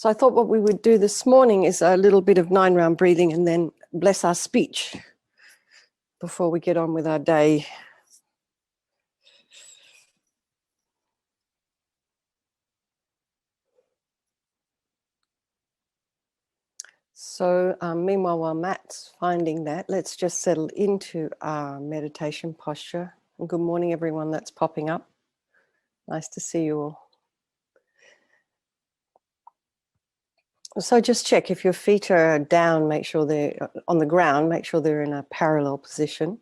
So I thought what we would do this morning is a little bit of 9-round breathing and then bless our speech before we get on with our day. So meanwhile, while Matt's finding that, let's just settle into our meditation posture. And good morning, everyone that's popping up. Nice to see you all. So just check if your feet are down, make sure they're on the ground, make sure they're in a parallel position.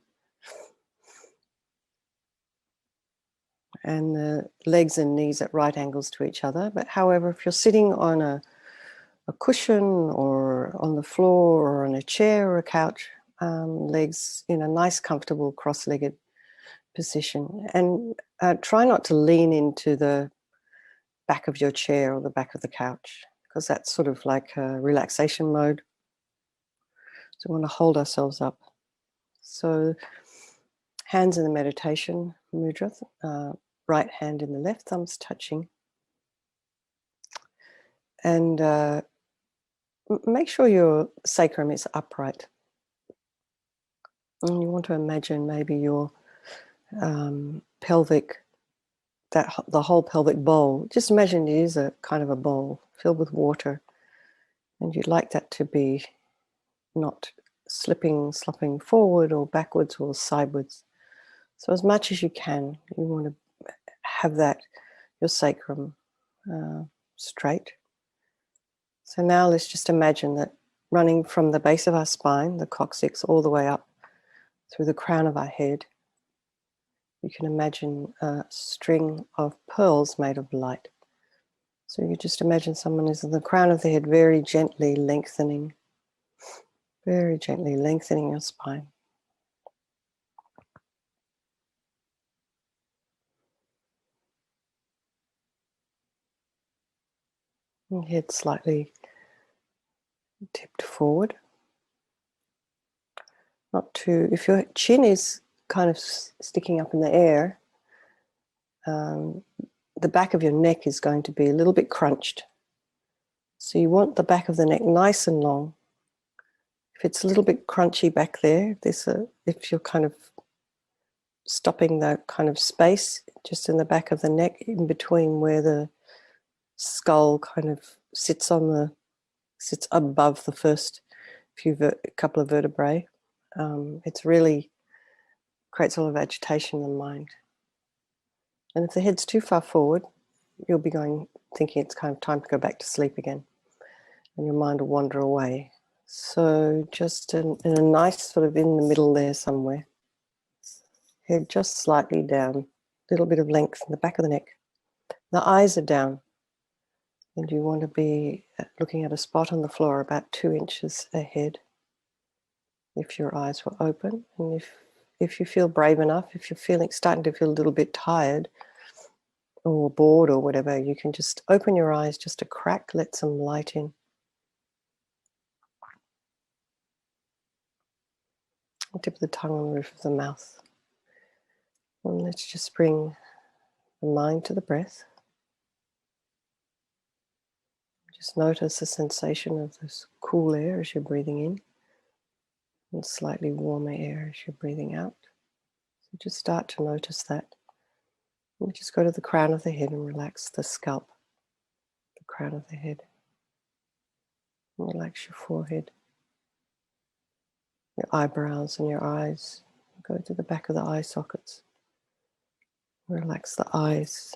And the legs and knees at right angles to each other. But however, if you're sitting on a cushion or on the floor or on a chair or a couch, legs in a nice, comfortable, cross-legged position. And try not to lean into the back of your chair or the back of the couch, because that's sort of like a relaxation mode. So we want to hold ourselves up. So hands in the meditation mudra, right hand in the left, thumbs touching. And make sure your sacrum is upright. And you want to imagine maybe your pelvic, the whole pelvic bowl. Just imagine it is a kind of a bowl filled with water. And you'd like that to be not slopping forward or backwards or sideways. So as much as you can, you want to have that, your sacrum straight. So now let's just imagine that running from the base of our spine, the coccyx, all the way up through the crown of our head, you can imagine a string of pearls made of light. So you just imagine someone is in the crown of the head, very gently lengthening your spine. And head slightly tipped forward. Not too, if your chin is kind of sticking up in the air, the back of your neck is going to be a little bit crunched. So you want the back of the neck nice and long. If it's a little bit crunchy back there, if you're kind of stopping the kind of space just in the back of the neck, in between where the skull kind of sits above the first couple of vertebrae, it's really creates a lot of agitation in the mind. And if the head's too far forward, you'll be thinking it's kind of time to go back to sleep again, and your mind will wander away. So just in a nice sort of in the middle there somewhere, head just slightly down, a little bit of length in the back of the neck. The eyes are down, and you want to be looking at a spot on the floor about 2 inches ahead. If your eyes were open, and if you feel brave enough, if you're starting to feel a little bit tired or bored or whatever, you can just open your eyes just a crack, let some light in. Tip of the tongue on the roof of the mouth. And let's just bring the mind to the breath. Just notice the sensation of this cool air as you're breathing in, and slightly warmer air as you're breathing out. So just start to notice that. And just go to the crown of the head and relax the scalp, the crown of the head. And relax your forehead, your eyebrows and your eyes. Go to the back of the eye sockets. Relax the eyes.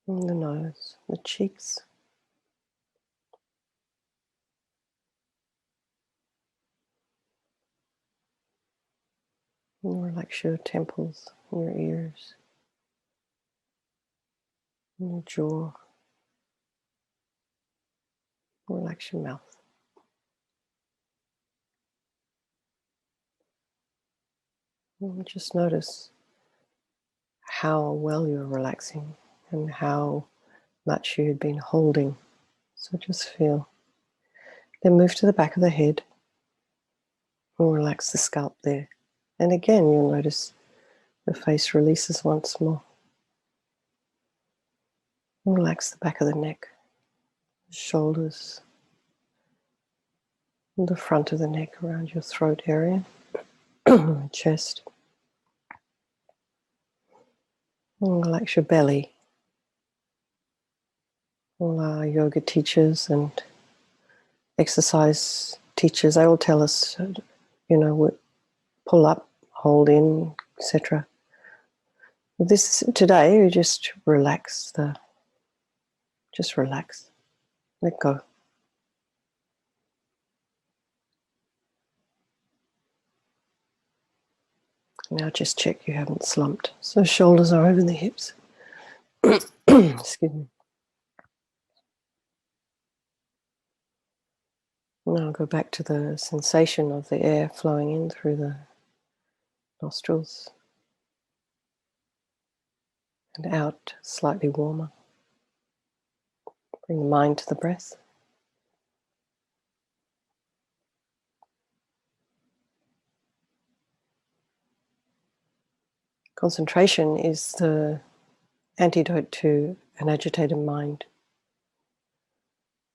And the nose, the cheeks. And relax your temples, your ears, and your jaw. Relax your mouth. And just notice how well you're relaxing and how much you had been holding. So just feel. Then move to the back of the head and relax the scalp there. And again, you'll notice the face releases once more. Relax the back of the neck, shoulders, and the front of the neck around your throat area, chest. And relax your belly. All our yoga teachers and exercise teachers, they all tell us, pull up, hold in, etc. This today, you just relax relax, let go. Now just check you haven't slumped. So shoulders are over the hips. Excuse me. Now go back to the sensation of the air flowing in through the nostrils and out slightly warmer. Bring the mind to the breath. Concentration is the antidote to an agitated mind,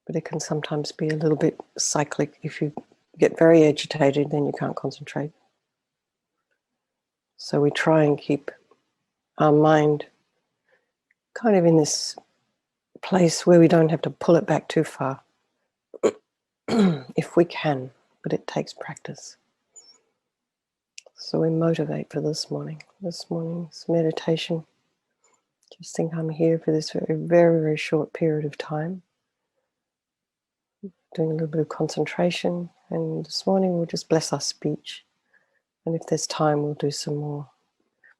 but it can sometimes be a little bit cyclic. If you get very agitated, then you can't concentrate. So we try and keep our mind kind of in this place where we don't have to pull it back too far, if we can, but it takes practice. So we motivate for this morning's meditation. Just think I'm here for this very, very, very short period of time, doing a little bit of concentration, and this morning we'll just bless our speech, and if there's time we'll do some more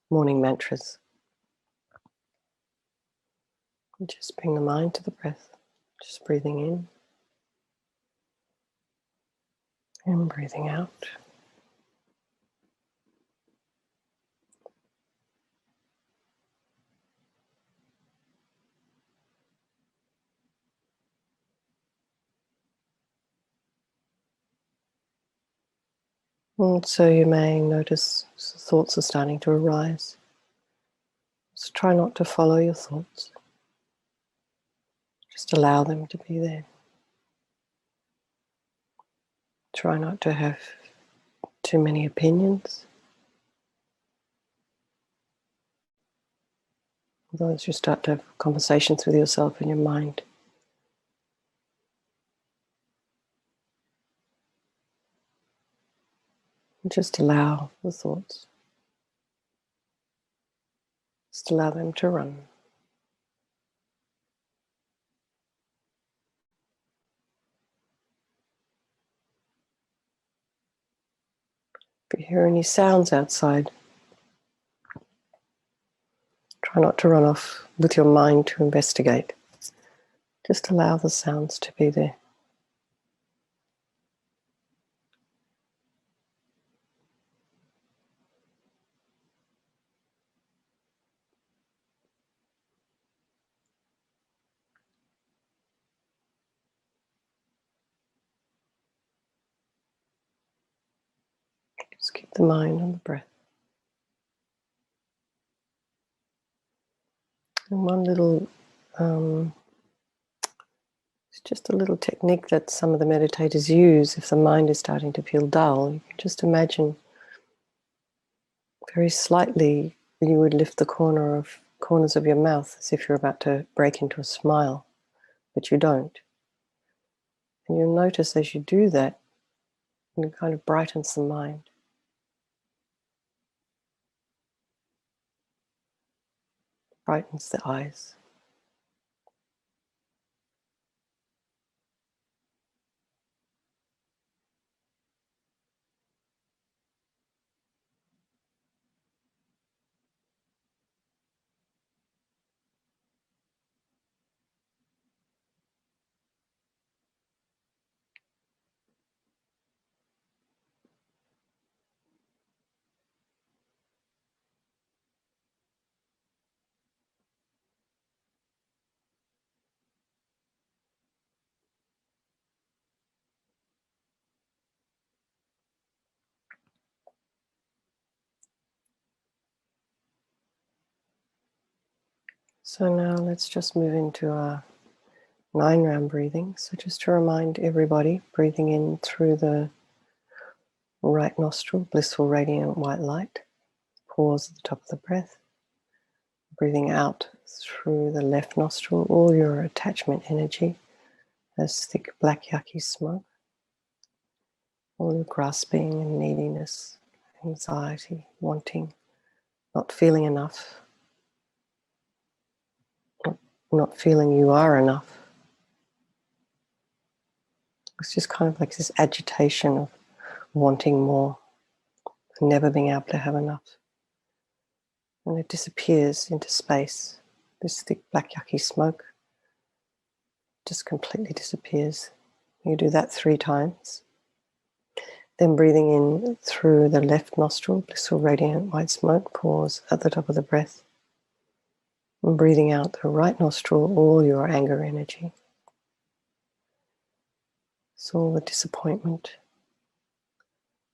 morning mantras. And just bring the mind to the breath, just breathing in and breathing out. And so you may notice thoughts are starting to arise. So try not to follow your thoughts. Just allow them to be there. Try not to have too many opinions. Otherwise you start to have conversations with yourself in your mind. And just allow the thoughts. Just allow them to run. If you hear any sounds outside, try not to run off with your mind to investigate. Just allow the sounds to be there. Just keep the mind on the breath. And one little, it's just a little technique that some of the meditators use if the mind is starting to feel dull. You can just imagine very slightly you would lift the corners of your mouth as if you're about to break into a smile, but you don't. And you'll notice as you do that, it kind of brightens the mind. Brightens the eyes. So now let's just move into our 9-round breathing. So just to remind everybody, breathing in through the right nostril, blissful, radiant white light. Pause at the top of the breath. Breathing out through the left nostril, all your attachment energy, as thick black yucky smoke. All your grasping and neediness, anxiety, wanting, not feeling enough, not feeling you are enough. It's just kind of like this agitation of wanting more, never being able to have enough. And it disappears into space. This thick black yucky smoke just completely disappears. You do that 3 times. Then breathing in through the left nostril, blissful, radiant white smoke. Pause at the top of the breath. And breathing out the right nostril, all your anger energy. So all the disappointment,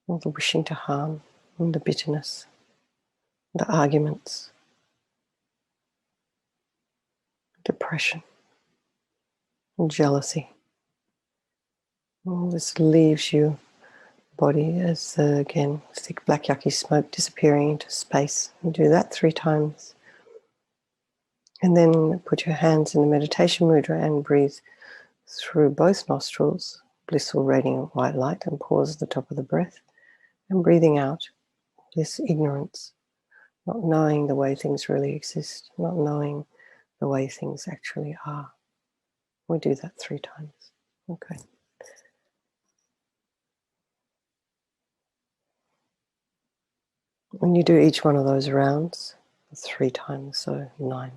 all the wishing to harm, and the bitterness, the arguments, depression, and jealousy. All this leaves your body as, again, thick black yucky smoke disappearing into space. And do that 3 times. And then put your hands in the meditation mudra and breathe through both nostrils, blissful, radiant white light, and pause at the top of the breath. And breathing out this ignorance, not knowing the way things really exist, not knowing the way things actually are. We do that 3 times. Okay. When you do each one of those rounds 3 times, so 9.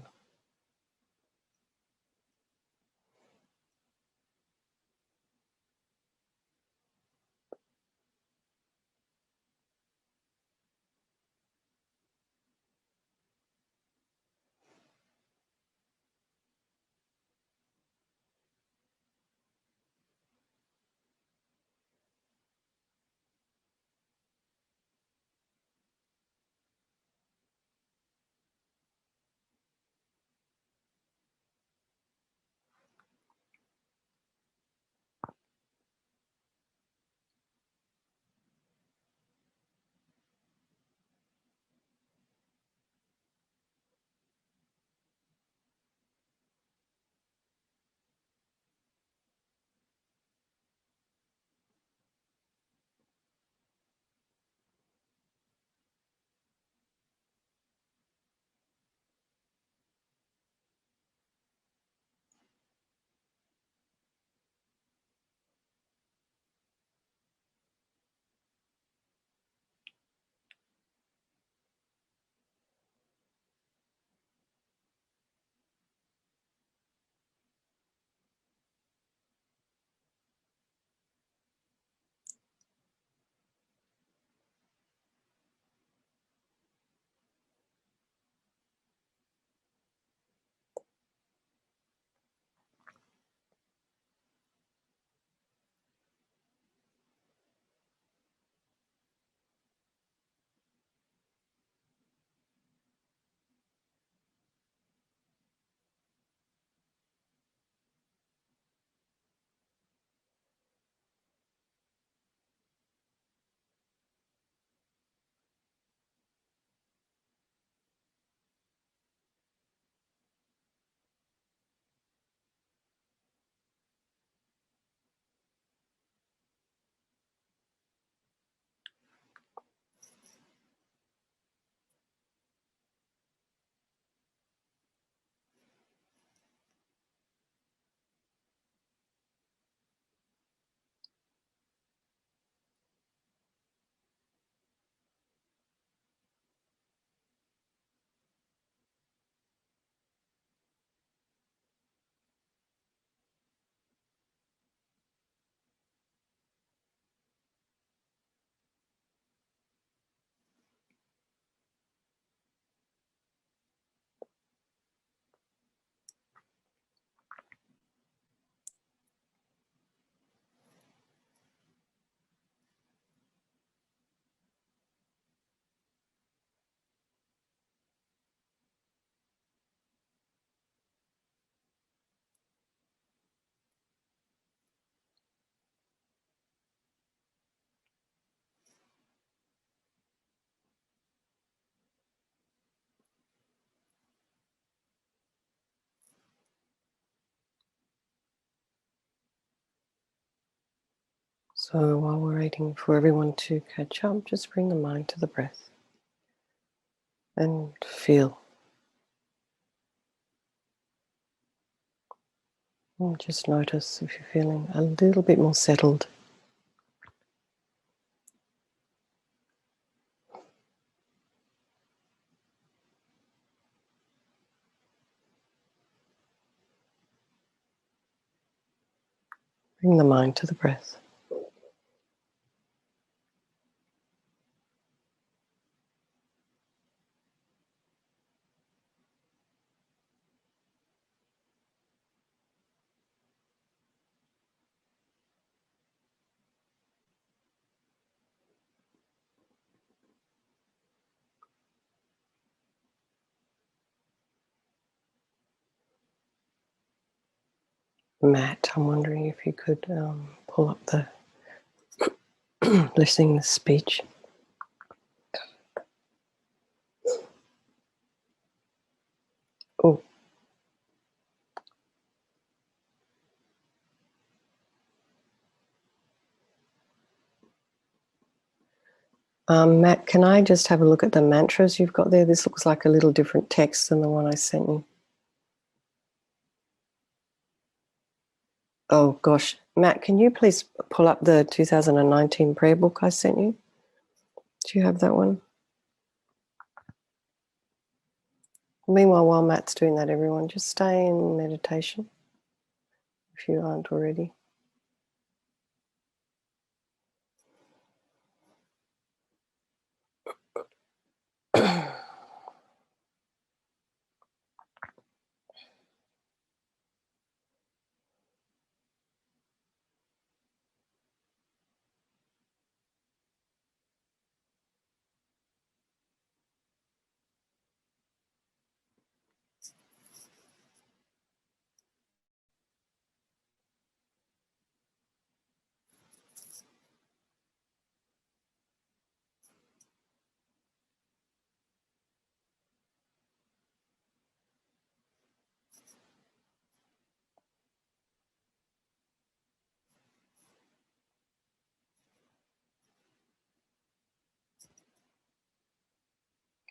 So while we're waiting for everyone to catch up, just bring the mind to the breath and feel. And just notice if you're feeling a little bit more settled. Bring the mind to the breath. Matt, I'm wondering if you could pull up the listening to speech. Oh, Matt, can I just have a look at the mantras you've got there? This looks like a little different text than the one I sent you. Oh gosh, Matt, can you please pull up the 2019 prayer book I sent you? Do you have that one? Meanwhile, while Matt's doing that, everyone, just stay in meditation if you aren't already.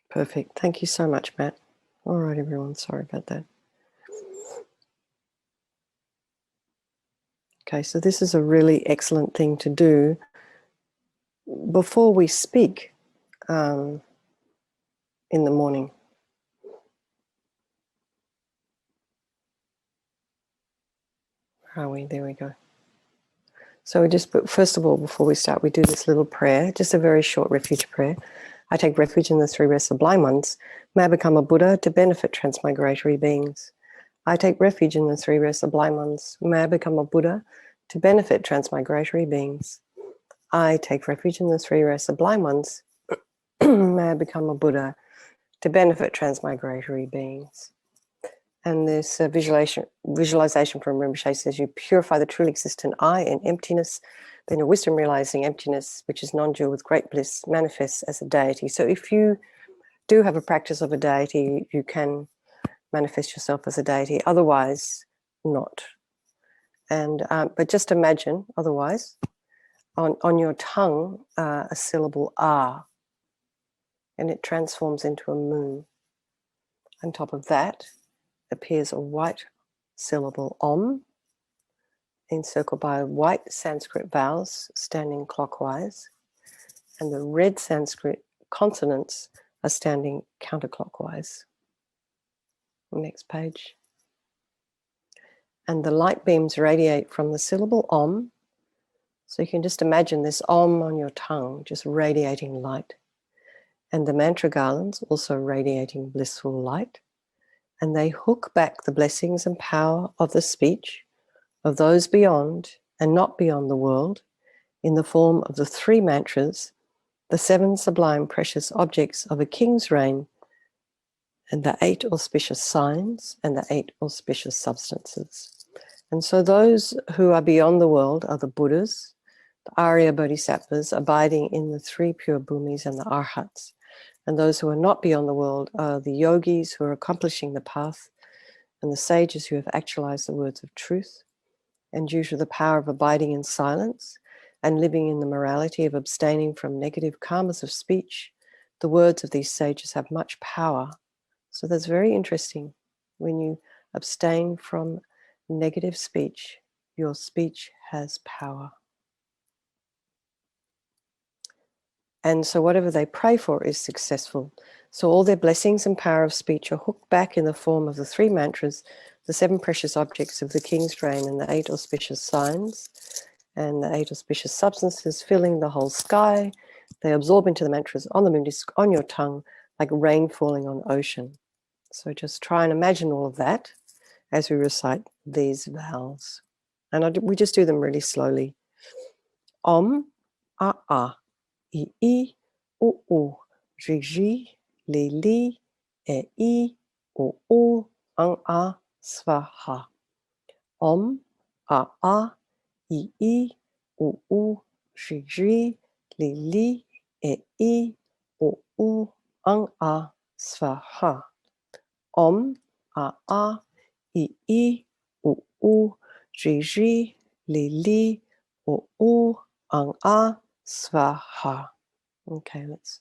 Perfect. Thank you so much, Matt. All right, everyone. Sorry about that. Okay, so this is a really excellent thing to do before we speak in the morning. Where are we? There we go. So we just, but first of all, before we start, we do this little prayer, just a very short refuge prayer. I take refuge in the three rest sublime ones. May I become a Buddha to benefit transmigratory beings. I take refuge in the three rest sublime ones. May I become a Buddha to benefit transmigratory beings. I take refuge in the three rest sublime ones. May I become a Buddha to benefit transmigratory beings. And this visualization from Rinpoche says, you purify the truly existent I in emptiness, then your wisdom realizing emptiness, which is non-dual with great bliss, manifests as a deity. So if you do have a practice of a deity, you can manifest yourself as a deity, otherwise not. And but just imagine, otherwise, on your tongue, a syllable ah, and it transforms into a moon. On top of that appears a white syllable om, encircled by white Sanskrit vowels standing clockwise, and the red Sanskrit consonants are standing counterclockwise. Next page. And the light beams radiate from the syllable om. So you can just imagine this om on your tongue, just radiating light. And the mantra garlands also radiating blissful light. And they hook back the blessings and power of the speech of those beyond and not beyond the world in the form of the three mantras, the seven sublime precious objects of a king's reign, and the 8 auspicious signs and the 8 auspicious substances. And so those who are beyond the world are the Buddhas, the Arya Bodhisattvas abiding in the three pure bhumis, and the Arhats. And those who are not beyond the world are the yogis who are accomplishing the path, and the sages who have actualized the words of truth, and due to the power of abiding in silence and living in the morality of abstaining from negative karmas of speech, the words of these sages have much power. So that's very interesting. When you abstain from negative speech, your speech has power. And so whatever they pray for is successful. So all their blessings and power of speech are hooked back in the form of the 3 mantras, the 7 precious objects of the king's reign, and the 8 auspicious signs, and the 8 auspicious substances filling the whole sky. They absorb into the mantras on the moon disk, on your tongue, like rain falling on ocean. So just try and imagine all of that as we recite these vowels. And we just do them really slowly. Om, a, I, o, ji, li, e, o, ang, svaha. Om, a, I, o, ji, li, e, o, ang, svaha. Om, a, I, o, ji, li, o, ang, svaha. Okay, let's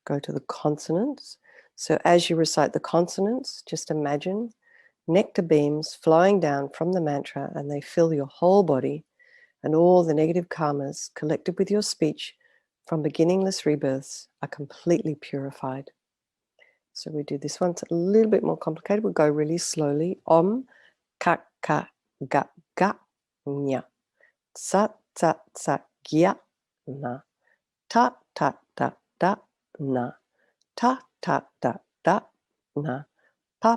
go to the consonants. So as you recite the consonants, just imagine nectar beams flowing down from the mantra, and they fill your whole body, and all the negative karmas collected with your speech from beginningless rebirths are completely purified. So we do this one. It's a little bit more complicated. We'll go really slowly. Om, ka, ga, nya. Sa, gya, na. Ta, da, na. Ta, da, na. Pa,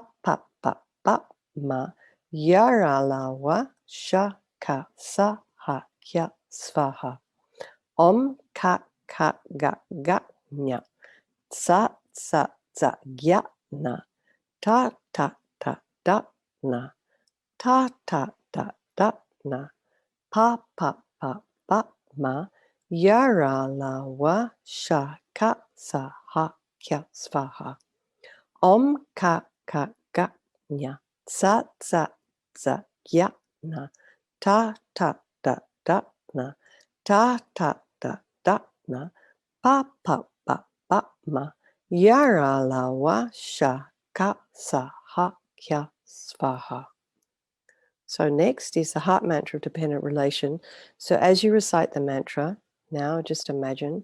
ma. Yaralawa, sha, ka, sa, ha, kya, svaha. Om, ka, ga, nya. Sa, gya, na. Ta, da, na. Ta, da, na. Pa, ma. Yaralawa, sha, ka, sa, ha, kya, svaha. Om, ka, ga, nya. Sa, gya, na. Ta, da, na. Ta, da, na. Pa, ma. Yaralawa, sha, ka, sa, ha, kya, svaha. So next is the heart mantra of dependent relation. So as you recite the mantra, now just imagine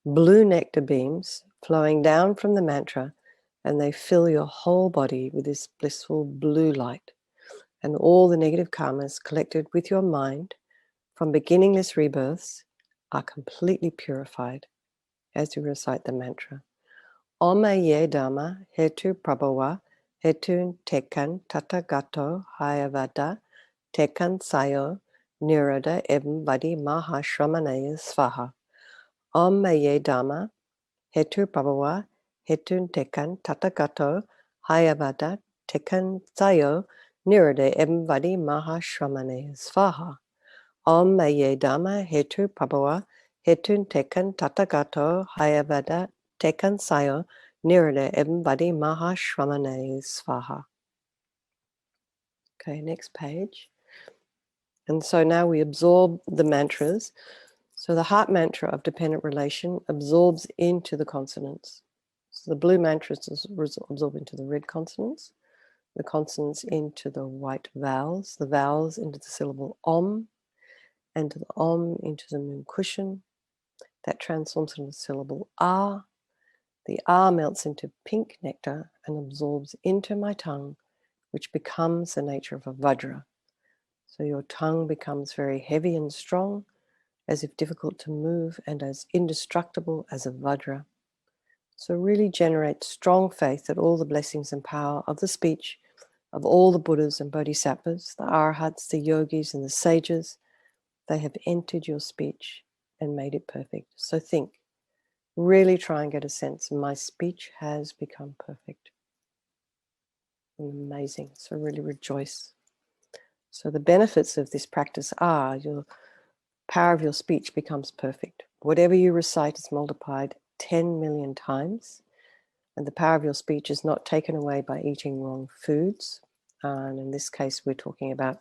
blue nectar beams flowing down from the mantra, and they fill your whole body with this blissful blue light. And all the negative karmas collected with your mind from beginningless rebirths are completely purified as you recite the mantra. Om ye dhamma hetu prabhava hetun tekan tatagato hayavada tekan sayo nirada evam vadi mahashramanaya svaha. Om ye dhamma hetu prabhava hetun tekan tatagato hayavada tekan sayo nirada evam vadi mahashramanaya svaha. Om ye dhamma hetu prabhava hetun tekan tatagato hayavada tekan sayo nirada evam vadi mahashramanaya svaha. Okay, next page. And so now we absorb the mantras. So the heart mantra of dependent relation absorbs into the consonants. So the blue mantras absorb into the red consonants, the consonants into the white vowels, the vowels into the syllable om, and the om into the moon cushion. That transforms into the syllable ah. The ah melts into pink nectar and absorbs into my tongue, which becomes the nature of a vajra. So your tongue becomes very heavy and strong, as if difficult to move, and as indestructible as a vajra. So really generate strong faith that all the blessings and power of the speech of all the Buddhas and Bodhisattvas, the Arhats, the yogis, and the sages, they have entered your speech and made it perfect. So think, really try and get a sense, my speech has become perfect. Amazing. So really rejoice. So the benefits of this practice are your power of your speech becomes perfect. Whatever you recite is multiplied 10 million times, and the power of your speech is not taken away by eating wrong foods. And in this case, we're talking about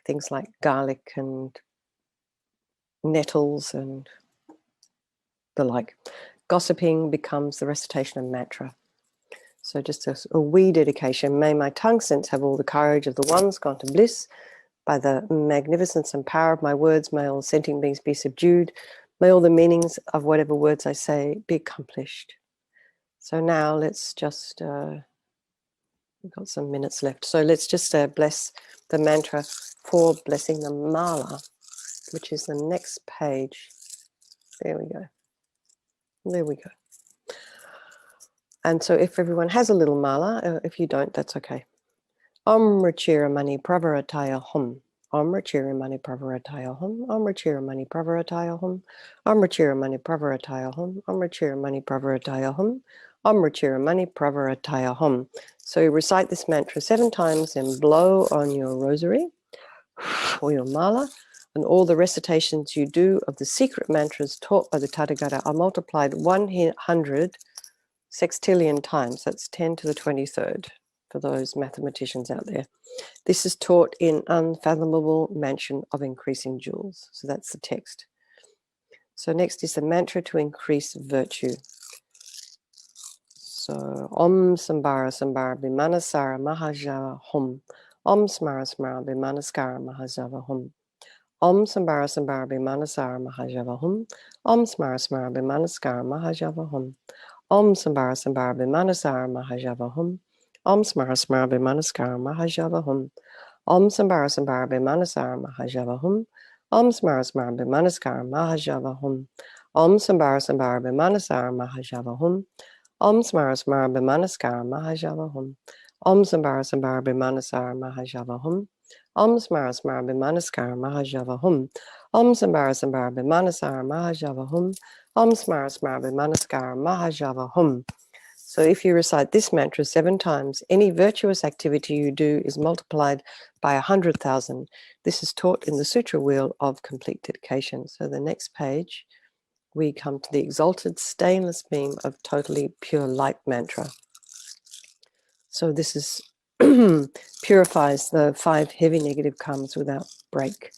things like garlic and nettles and the like. Gossiping becomes the recitation of mantra. So just a wee dedication. May my tongue sense have all the courage of the ones gone to bliss. By the magnificence and power of my words, may all sentient beings be subdued. May all the meanings of whatever words I say be accomplished. So now let's just, we've got some minutes left. So let's just bless the mantra for blessing the mala, which is the next page. There we go. There we go. And so if everyone has a little mala, if you don't, that's okay. Om Rachira Mani Pravarataya Hum. Om Rachira Mani Pravarataya Hum. Om Rachira Mani Pravarataya Hum. Om Rachira Mani Pravarataya Hum. Om Rachira Mani Pravarataya Hum. Om Rachira Mani Pravarataya Hum. So you recite this mantra 7 times and blow on your rosary or your mala, and all the recitations you do of the secret mantras taught by the Tathagata are multiplied 100 sextillion times. That's 10 to the 23rd for those mathematicians out there. This is taught in Unfathomable Mansion of Increasing Jewels. So that's the text. So next is the mantra to increase virtue. So Om Sambara Sambara Bimanasara Mahajava Hum. Om Smara Smara Bimanaskara Mahajava Hum. Om Sambara Sambara Bimanasara Mahajava Hum. Om Smara Smara Bimanaskara Mahajava Hum. Om Sambara Sambara Bimanasara Mahajava Hum. Om Smara Smara Bimanaskara Mahajava Hum. Om Sambara Sambara Bimanasara Mahajava Hum. Om Smara Smara Bimanaskara Mahajava Hum. Om Sambara Sambara Bimanasara Mahajava Hum. Om Smara Smara Bimanaskara Mahajava Hum. Om Sambara Sambara Bimanasara Mahajava Hum. Om Smara Smara Bimanaskara Mahajava Hum. Om Sambara Sambara Bimanasara Mahajava Hum. Om Smara Smara Bimanaskara Mahajava Hum. So if you recite this mantra 7 times, any virtuous activity you do is multiplied by 100,000. This is taught in the Sutra Wheel of Complete Dedication. So the next page, we come to the exalted stainless beam of totally pure light mantra. So this is purifies the 5 heavy negative karmas without break.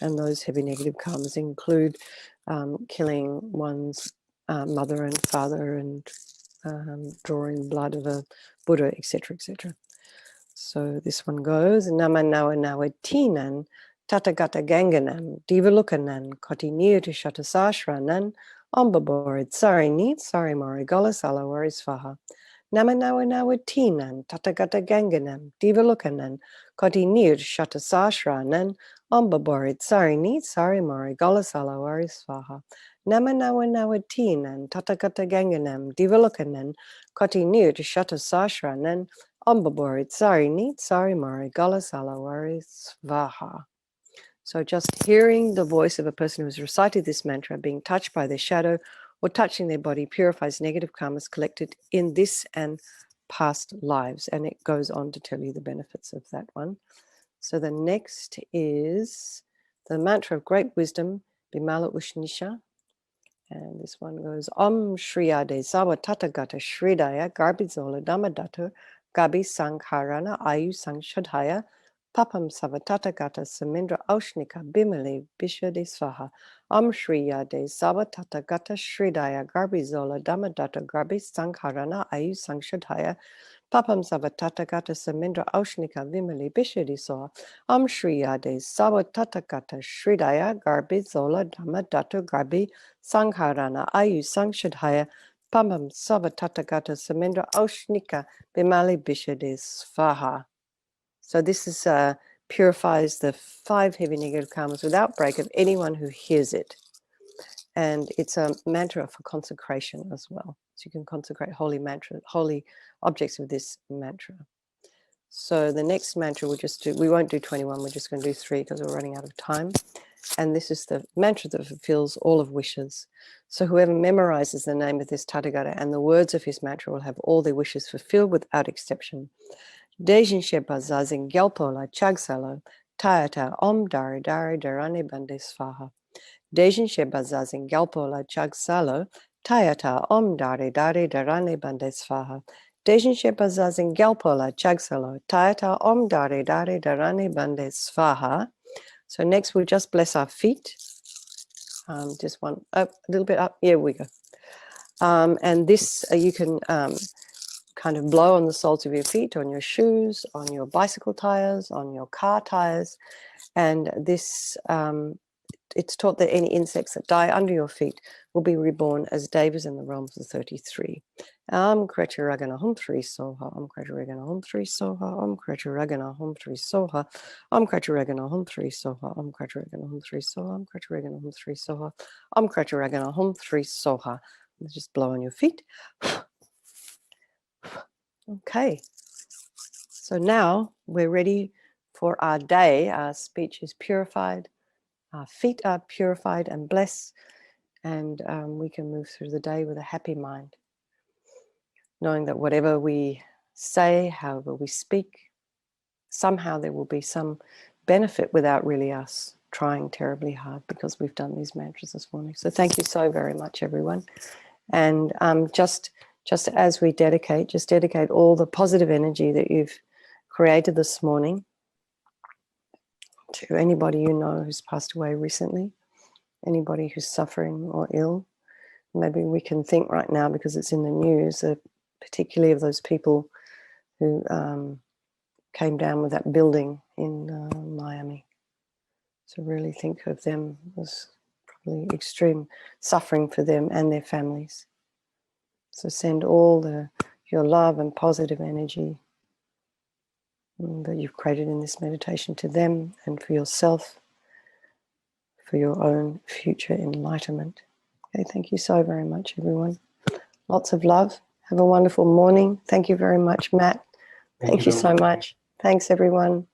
And those heavy negative karmas include killing one's mother and father and drawing blood of a Buddha, etc., etc. So this one goes, Nama Nawa Nawa Tinan, Tathagata Ganganam, Divalukanan, Koti Nirti Shatasashranan, Ombaborid, Sari Neat, Sari Mori, Golasala, Warisfaha. Nama Nawa Nawa Tinan, Tathagata Ganganam, Divalukanan, Koti Nirti Shatasashranan, Ombaborid, Sari Neat, Sari Mori, Golasala, Warisfaha. Nama Nawa Nawa Tinan, Tathagata Ganganam, Divalukanan, Koti Nirti Shatasashranan, Ombaborid, Sari Neat, Sari Mari, Galasala, Wari, Svaha. So just hearing the voice of a person who has recited this mantra, being touched by their shadow or touching their body, purifies negative karmas collected in this and past lives. And it goes on to tell you the benefits of that one. So the next is the mantra of great wisdom, Bimala Ushnisha. And this one goes, Om Shriyade Sawa Tathagata Shridaya Garbizola Dhammadhatu Gabi Sankharana Ayu Sanshadhaya Papam Savatatagata Samindra Aushnika Bimali Bishade Svaha Om Shriyade Sawa Tathagata Shridaya Garbizola Dhammadhatu Gabi Sankharana Ayu Sanshadhaya Papam Savatatagata Samindra Aushnika Vimali Bishadi Soha Om Shriyade Sawa Tathagata Shridaya Garbizola Dhammadhatu Gabi Sankharana Ayu Sanshadhaya Pamam Savatatagata Samendra Aushnika Bimali Bishade Svaha. So this is purifies the 5 heavy negative karmas without break of anyone who hears it. And it's a mantra for consecration as well. So you can consecrate holy mantra, holy objects with this mantra. So the next mantra we'll just do, we won't do 21, we're just going to do 3 because we're running out of time. And this is the mantra that fulfills all of wishes. So whoever memorizes the name of this Tathagata and the words of his mantra will have all their wishes fulfilled without exception. Dejin Shepa Zazin Gyalpola Chagsalo Tayata Om Dari Dari Darane Bande Svaha. Dejin Shepa Zazin Gyalpola Chagsalo Tayata Om Dari Dari Darane Bande Svaha. Dejin Shepa Zazin Gyalpola Chagsalo Tayata Om Dari Dari Darane Bande Svaha. So next we'll just bless our feet. Just one up, a little bit up. Here we go. And this you can kind of blow on the soles of your feet, on your shoes, on your bicycle tires, on your car tires. And this, it's taught that any insects that die under your feet will be reborn as Devas in the realms of 33. Kreturagana hum 3 soha, Kreturagana hum 3 soha, Kreturagana hum 3 soha, Kreturagana hum 3 soha, Kreturagana hum 3 soha, Kreturagana hum 3 soha, Kreturagana hum 3 soha. Just blow on your feet. Okay. So now we're ready for our day. Our speech is purified. Our feet are purified and blessed. And we can move through the day with a happy mind, knowing that whatever we say, however we speak, somehow there will be some benefit without really us trying terribly hard, because we've done these mantras this morning. So thank you so very much, everyone. And just as we dedicate, just dedicate all the positive energy that you've created this morning to anybody you know who's passed away recently, anybody who's suffering or ill. Maybe we can think right now, because it's in the news, particularly of those people who came down with that building in Miami. So really think of them as probably extreme suffering for them and their families. So send all your love and positive energy that you've created in this meditation to them and for yourself, for your own future enlightenment. Okay, thank you so very much, everyone. Lots of love. Have a wonderful morning. Thank you very much, Matt. Thank you so much. Thanks, everyone.